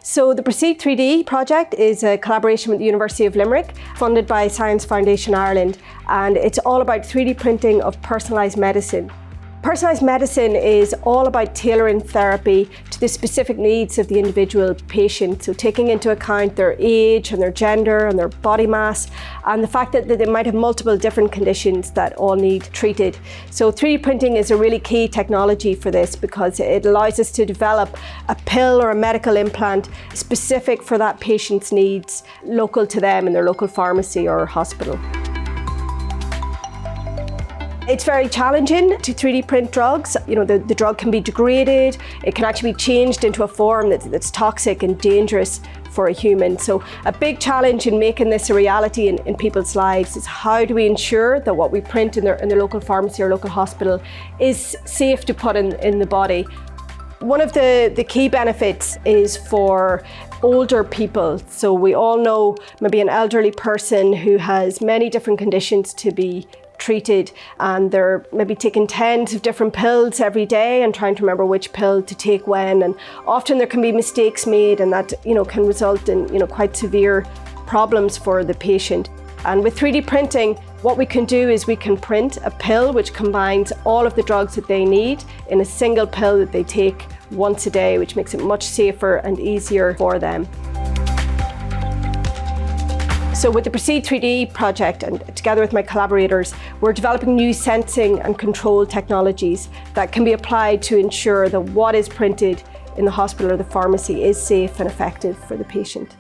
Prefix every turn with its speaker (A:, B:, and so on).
A: So the Proceed 3D project is a collaboration with the University of Limerick, funded by Science Foundation Ireland, and it's all about 3D printing of personalised medicine. Personalised medicine is all about tailoring therapy to the specific needs of the individual patient, so taking into account their age and their gender and their body mass and the fact that they might have multiple different conditions that all need treated. So 3D printing is a really key technology for this because it allows us to develop a pill or a medical implant specific for that patient's needs, local to them in their local pharmacy or hospital. It's very challenging to 3D print drugs. You know, the drug can be degraded, it can actually be changed into a form that's toxic and dangerous for a human. So a big challenge in making this a reality in people's lives is how do we ensure that what we print in their local pharmacy or local hospital is safe to put in the body. One of the key benefits is for older people. So we all know maybe an elderly person who has many different conditions to be treated, and they're maybe taking tens of different pills every day and trying to remember which pill to take when, and often there can be mistakes made, and that can result in quite severe problems for the patient. And with 3D printing, what we can do is we can print a pill which combines all of the drugs that they need in a single pill that they take once a day, which makes it much safer and easier for them. So with the Proceed 3D project, and together with my collaborators, we're developing new sensing and control technologies that can be applied to ensure that what is printed in the hospital or the pharmacy is safe and effective for the patient.